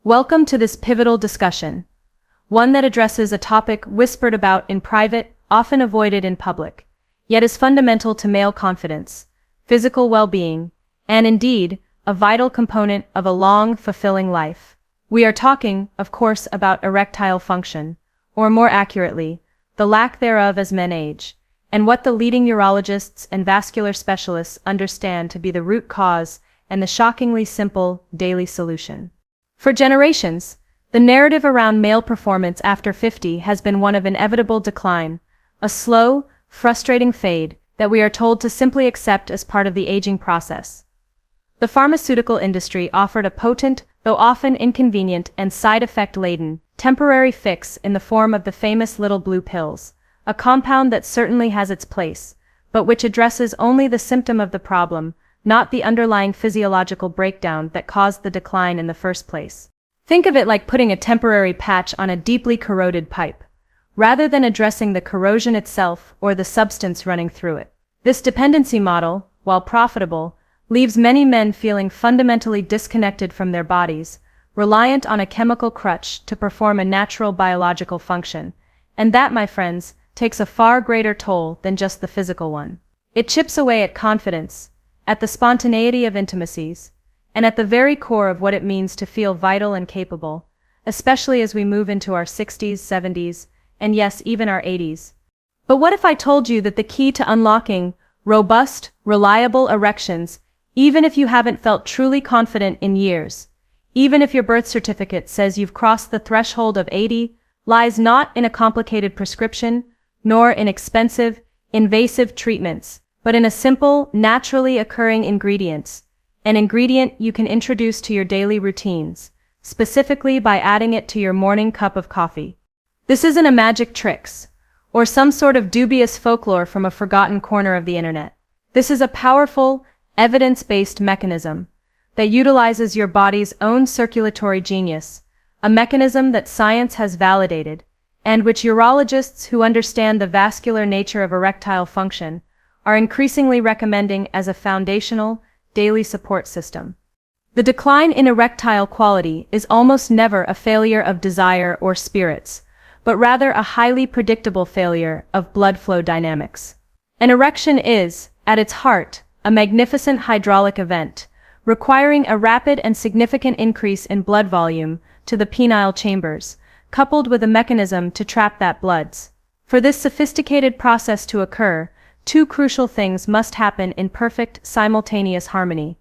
Welcome to this pivotal discussion, one that addresses a topic whispered about in private, often avoided in public, yet is fundamental to male confidence, physical well-being, and indeed, a vital component of a long, fulfilling life. We are talking, of course, about erectile function, or more accurately, the lack thereof as men age, and what the leading urologists and vascular specialists understand to be the root cause and the shockingly simple, daily solution. For generations, the narrative around male performance after 50 has been one of inevitable decline, a slow, frustrating fade that we are told to simply accept as part of the aging process. The pharmaceutical industry offered a potent, though often inconvenient and side effect-laden, temporary fix in the form of the famous little blue pills, a compound that certainly has its place, but which addresses only the symptom of the problem, not the underlying physiological breakdown that caused the decline in the first place. Think of it like putting a temporary patch on a deeply corroded pipe, rather than addressing the corrosion itself or the substance running through it. This dependency model, while profitable, leaves many men feeling fundamentally disconnected from their bodies, reliant on a chemical crutch to perform a natural biological function, and that, my friends, takes a far greater toll than just the physical one. It chips away at confidence, at the spontaneity of intimacies, and at the very core of what it means to feel vital and capable, especially as we move into our 60s, 70s, and yes, even our 80s. But what if I told you that the key to unlocking robust, reliable erections, even if you haven't felt truly confident in years, even if your birth certificate says you've crossed the threshold of 80, lies not in a complicated prescription, nor in expensive, invasive treatments, but in a simple, naturally occurring ingredient, an ingredient you can introduce to your daily routines, specifically by adding it to your morning cup of coffee. This isn't a magic tricks, or some sort of dubious folklore from a forgotten corner of the internet. This is a powerful, evidence-based mechanism that utilizes your body's own circulatory genius, a mechanism that science has validated, and which urologists who understand the vascular nature of erectile function are increasingly recommending as a foundational, daily support system. The decline in erectile quality is almost never a failure of desire or spirits, but rather a highly predictable failure of blood flow dynamics. An erection is, at its heart, a magnificent hydraulic event, requiring a rapid and significant increase in blood volume to the penile chambers, coupled with a mechanism to trap that blood. For this sophisticated process to occur, two crucial things must happen in perfect, simultaneous harmony.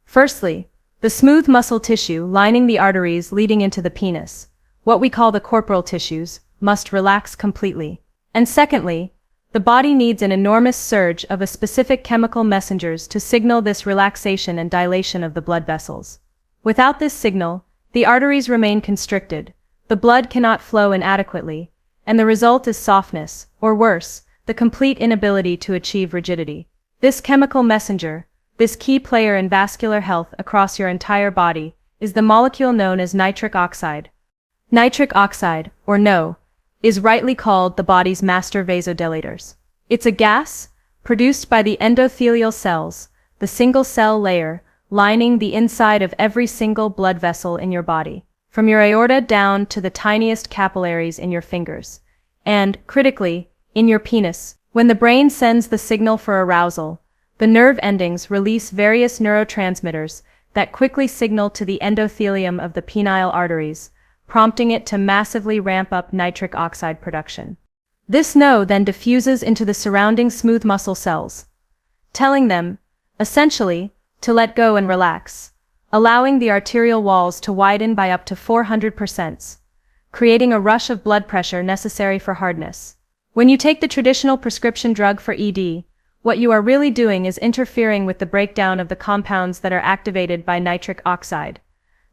Firstly, the smooth muscle tissue lining the arteries leading into the penis, what we call the corporal tissues, must relax completely. And secondly, the body needs an enormous surge of a specific chemical messengers to signal this relaxation and dilation of the blood vessels. Without this signal, the arteries remain constricted, the blood cannot flow inadequately, and the result is softness, or worse, the complete inability to achieve rigidity. This chemical messenger, this key player in vascular health across your entire body, is the molecule known as nitric oxide. Nitric oxide, or NO, is rightly called the body's master vasodilators. It's a gas, produced by the endothelial cells, the single-cell layer, lining the inside of every single blood vessel in your body, from your aorta down to the tiniest capillaries in your fingers, and, critically, in your penis. When the brain sends the signal for arousal, the nerve endings release various neurotransmitters that quickly signal to the endothelium of the penile arteries, prompting it to massively ramp up nitric oxide production. This NO then diffuses into the surrounding smooth muscle cells, telling them, essentially, to let go and relax, allowing the arterial walls to widen by up to 400%, creating a rush of blood pressure necessary for hardness. When you take the traditional prescription drug for ED, what you are really doing is interfering with the breakdown of the compounds that are activated by nitric oxide,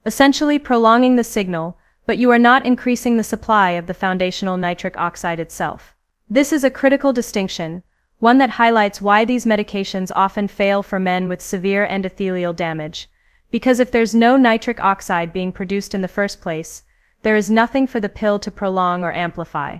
essentially prolonging the signal, but you are not increasing the supply of the foundational nitric oxide itself. This is a critical distinction, one that highlights why these medications often fail for men with severe endothelial damage, because if there's no nitric oxide being produced in the first place, there is nothing for the pill to prolong or amplify.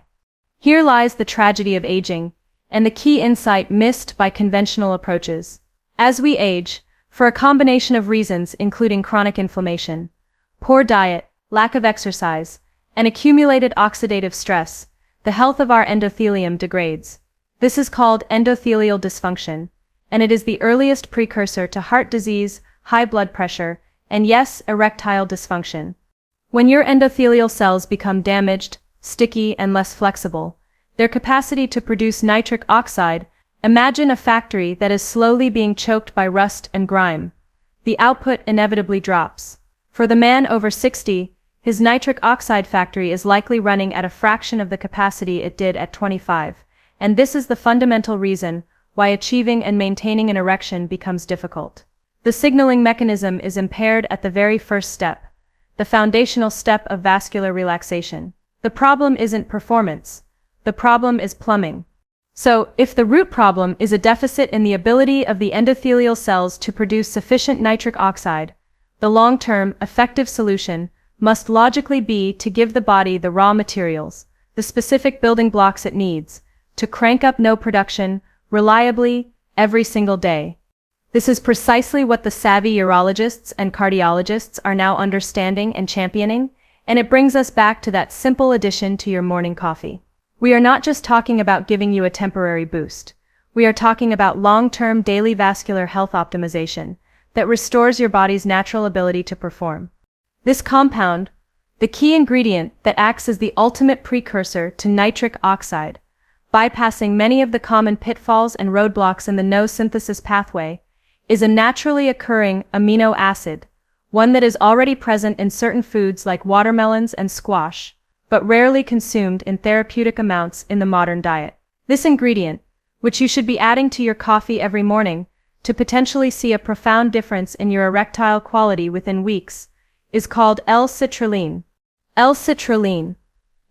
Here lies the tragedy of aging, and the key insight missed by conventional approaches. As we age, for a combination of reasons including chronic inflammation, poor diet, lack of exercise, and accumulated oxidative stress, the health of our endothelium degrades. This is called endothelial dysfunction, and it is the earliest precursor to heart disease, high blood pressure, and yes, erectile dysfunction. When your endothelial cells become damaged, sticky, and less flexible, their capacity to produce nitric oxide, imagine a factory that is slowly being choked by rust and grime. The output inevitably drops. For the man over 60, his nitric oxide factory is likely running at a fraction of the capacity it did at 25, and this is the fundamental reason why achieving and maintaining an erection becomes difficult. The signaling mechanism is impaired at the very first step, the foundational step of vascular relaxation. The problem isn't performance. The problem is plumbing. So, if the root problem is a deficit in the ability of the endothelial cells to produce sufficient nitric oxide, the long-term, effective solution must logically be to give the body the raw materials, the specific building blocks it needs, to crank up no production, reliably, every single day. This is precisely what the savvy urologists and cardiologists are now understanding and championing, and it brings us back to that simple addition to your morning coffee. We are not just talking about giving you a temporary boost. We are talking about long-term daily vascular health optimization that restores your body's natural ability to perform. This compound, the key ingredient that acts as the ultimate precursor to nitric oxide, bypassing many of the common pitfalls and roadblocks in the no-synthesis pathway, is a naturally occurring amino acid, one that is already present in certain foods like watermelons and squash, but rarely consumed in therapeutic amounts in the modern diet. This ingredient, which you should be adding to your coffee every morning to potentially see a profound difference in your erectile quality within weeks, is called L-Citrulline. L-Citrulline,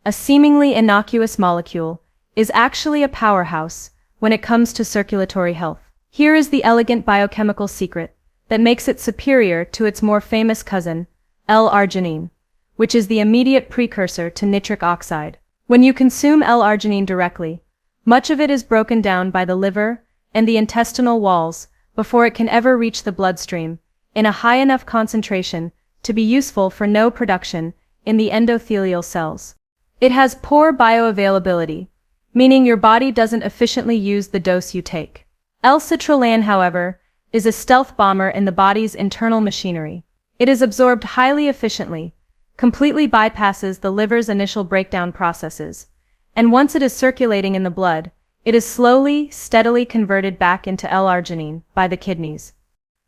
a seemingly innocuous molecule, is actually a powerhouse when it comes to circulatory health. Here is the elegant biochemical secret that makes it superior to its more famous cousin, L-Arginine, which is the immediate precursor to nitric oxide. When you consume L-Arginine directly, much of it is broken down by the liver and the intestinal walls before it can ever reach the bloodstream in a high enough concentration to be useful for no production in the endothelial cells. It has poor bioavailability, meaning your body doesn't efficiently use the dose you take. L-Citrulline, however, is a stealth bomber in the body's internal machinery. It is absorbed highly efficiently, completely bypasses the liver's initial breakdown processes, and once it is circulating in the blood, it is slowly, steadily converted back into L-Arginine by the kidneys.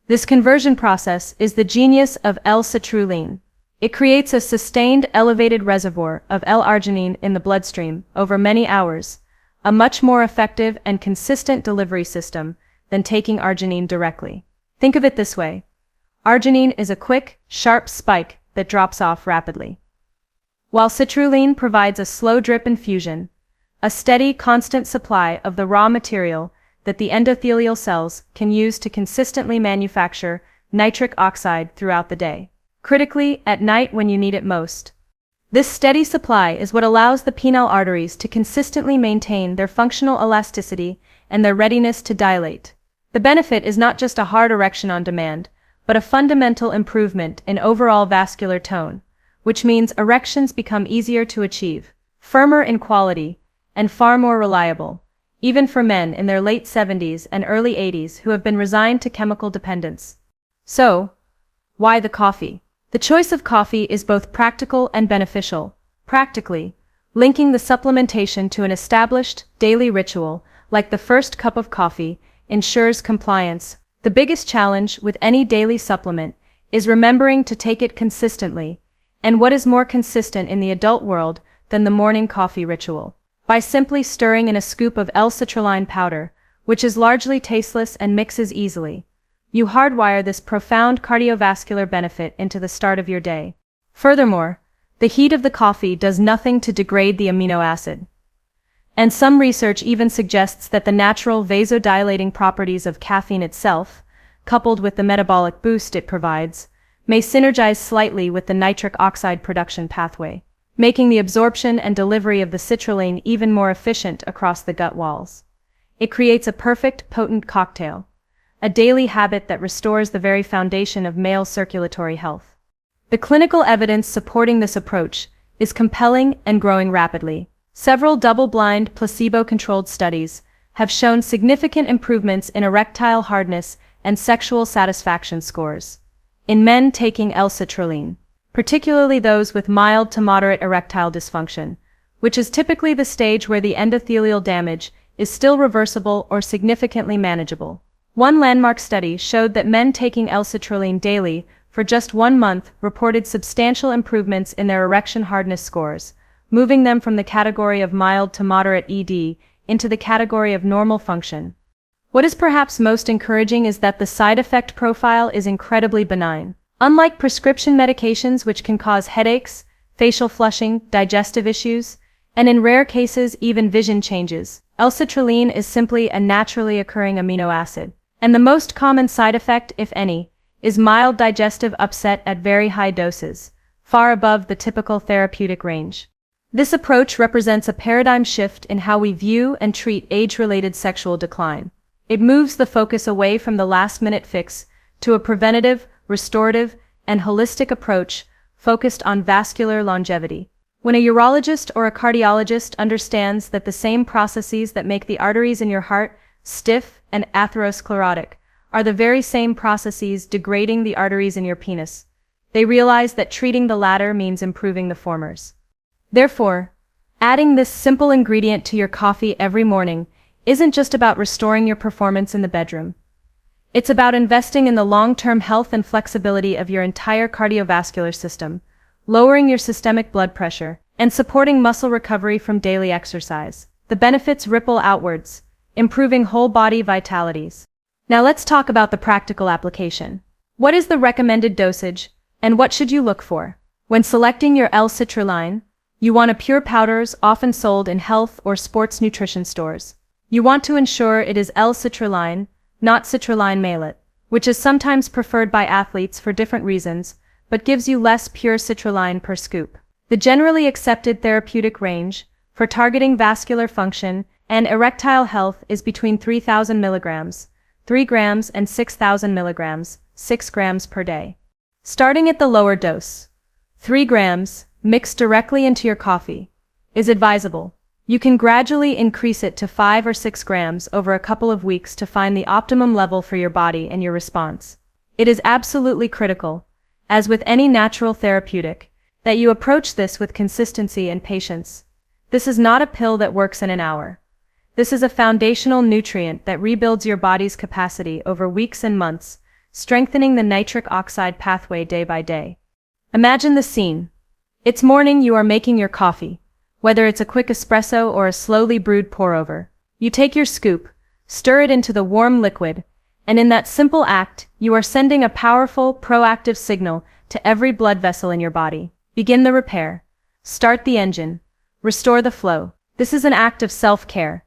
This conversion process is the genius of L-Citrulline. It creates a sustained elevated reservoir of L-Arginine in the bloodstream over many hours, a much more effective and consistent delivery system than taking arginine directly. Think of it this way. Arginine is a quick, sharp spike that drops off rapidly, while citrulline provides a slow drip infusion, a steady, constant supply of the raw material that the endothelial cells can use to consistently manufacture nitric oxide throughout the day, critically at night when you need it most. This steady supply is what allows the penile arteries to consistently maintain their functional elasticity and their readiness to dilate. The benefit is not just a hard erection on demand, but a fundamental improvement in overall vascular tone, which means erections become easier to achieve, firmer in quality, and far more reliable, even for men in their late 70s and early 80s who have been resigned to chemical dependence. So, why the coffee? The choice of coffee is both practical and beneficial. Practically, linking the supplementation to an established, daily ritual, like the first cup of coffee, ensures compliance. The biggest challenge with any daily supplement is remembering to take it consistently, and what is more consistent in the adult world than the morning coffee ritual? By simply stirring in a scoop of L-Citrulline powder, which is largely tasteless and mixes easily, you hardwire this profound cardiovascular benefit into the start of your day. Furthermore, the heat of the coffee does nothing to degrade the amino acid. And some research even suggests that the natural vasodilating properties of caffeine itself, coupled with the metabolic boost it provides, may synergize slightly with the nitric oxide production pathway, making the absorption and delivery of the citrulline even more efficient across the gut walls. It creates a perfect, potent cocktail, a daily habit that restores the very foundation of male circulatory health. The clinical evidence supporting this approach is compelling and growing rapidly. Several double-blind, placebo-controlled studies have shown significant improvements in erectile hardness and sexual satisfaction scores in men taking L-Citrulline, particularly those with mild to moderate erectile dysfunction, which is typically the stage where the endothelial damage is still reversible or significantly manageable. One landmark study showed that men taking L-Citrulline daily for just 1 month reported substantial improvements in their erection hardness scores, moving them from the category of mild to moderate ED into the category of normal function. What is perhaps most encouraging is that the side effect profile is incredibly benign. Unlike prescription medications which can cause headaches, facial flushing, digestive issues, and in rare cases even vision changes, L-Citrulline is simply a naturally occurring amino acid. And the most common side effect, if any, is mild digestive upset at very high doses, far above the typical therapeutic range. This approach represents a paradigm shift in how we view and treat age-related sexual decline. It moves the focus away from the last-minute fix to a preventative, restorative, and holistic approach focused on vascular longevity. When a urologist or a cardiologist understands that the same processes that make the arteries in your heart stiff and atherosclerotic are the very same processes degrading the arteries in your penis, they realize that treating the latter means improving the formers. Therefore, adding this simple ingredient to your coffee every morning isn't just about restoring your performance in the bedroom. It's about investing in the long-term health and flexibility of your entire cardiovascular system, lowering your systemic blood pressure, and supporting muscle recovery from daily exercise. The benefits ripple outwards, improving whole body vitalities. Now let's talk about the practical application. What is the recommended dosage, and what should you look for? When selecting your L-Citrulline, you want a pure powders often sold in health or sports nutrition stores. You want to ensure it is L-Citrulline, not citrulline malate, which is sometimes preferred by athletes for different reasons, but gives you less pure citrulline per scoop. The generally accepted therapeutic range for targeting vascular function and erectile health is between 3,000 milligrams, 3 grams and 6,000 milligrams, 6 grams per day. Starting at the lower dose, 3 grams, mixed directly into your coffee, is advisable. You can gradually increase it to 5 or 6 grams over a couple of weeks to find the optimum level for your body and your response. It is absolutely critical, as with any natural therapeutic, that you approach this with consistency and patience. This is not a pill that works in an hour. This is a foundational nutrient that rebuilds your body's capacity over weeks and months, strengthening the nitric oxide pathway day by day. Imagine the scene. It's morning, you are making your coffee. Whether it's a quick espresso or a slowly brewed pour-over, you take your scoop, stir it into the warm liquid, and in that simple act, you are sending a powerful, proactive signal to every blood vessel in your body. Begin the repair. Start the engine. Restore the flow. This is an act of self-care,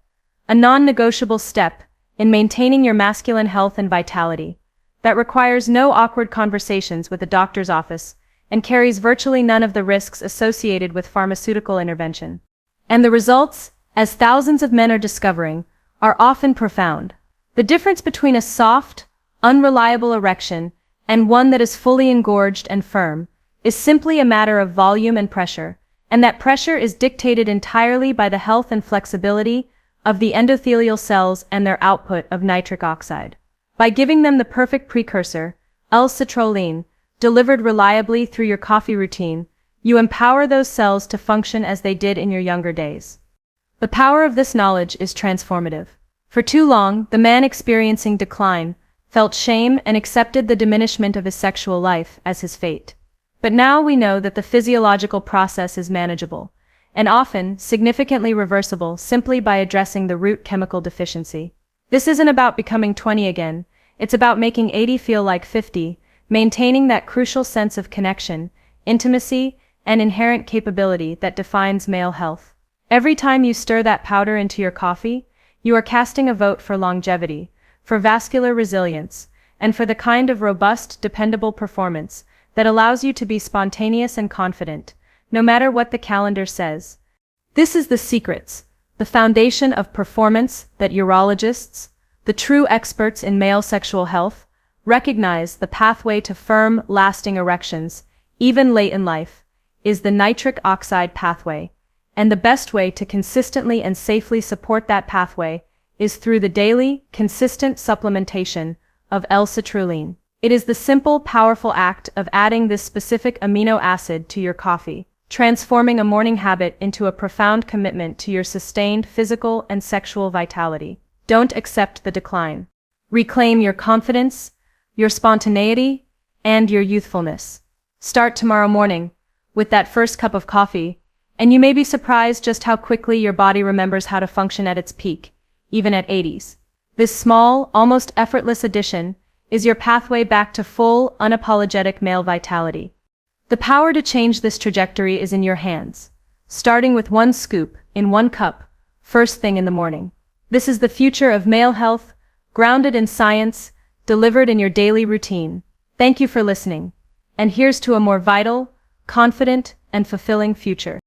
a non-negotiable step in maintaining your masculine health and vitality that requires no awkward conversations with a doctor's office and carries virtually none of the risks associated with pharmaceutical intervention. And the results, as thousands of men are discovering, are often profound. The difference between a soft, unreliable erection and one that is fully engorged and firm is simply a matter of volume and pressure, and that pressure is dictated entirely by the health and flexibility of the endothelial cells and their output of nitric oxide. By giving them the perfect precursor, L-Citrulline, delivered reliably through your coffee routine, you empower those cells to function as they did in your younger days. The power of this knowledge is transformative. For too long, the man experiencing decline felt shame and accepted the diminishment of his sexual life as his fate. But now we know that the physiological process is manageable, and often significantly reversible simply by addressing the root chemical deficiency. This isn't about becoming 20 again, it's about making 80 feel like 50, maintaining that crucial sense of connection, intimacy, and inherent capability that defines male health. Every time you stir that powder into your coffee, you are casting a vote for longevity, for vascular resilience, and for the kind of robust, dependable performance that allows you to be spontaneous and confident, no matter what the calendar says. This is the secrets, the foundation of performance that urologists, the true experts in male sexual health, recognize the pathway to firm, lasting erections, even late in life, is the nitric oxide pathway, and the best way to consistently and safely support that pathway is through the daily, consistent supplementation of L-Citrulline. It is the simple, powerful act of adding this specific amino acid to your coffee, transforming a morning habit into a profound commitment to your sustained physical and sexual vitality. Don't accept the decline. Reclaim your confidence, your spontaneity, and your youthfulness. Start tomorrow morning with that first cup of coffee, and you may be surprised just how quickly your body remembers how to function at its peak, even at 80s. This small, almost effortless addition is your pathway back to full, unapologetic male vitality. The power to change this trajectory is in your hands, starting with one scoop in one cup, first thing in the morning. This is the future of male health, grounded in science, delivered in your daily routine. Thank you for listening. And here's to a more vital, confident, and fulfilling future.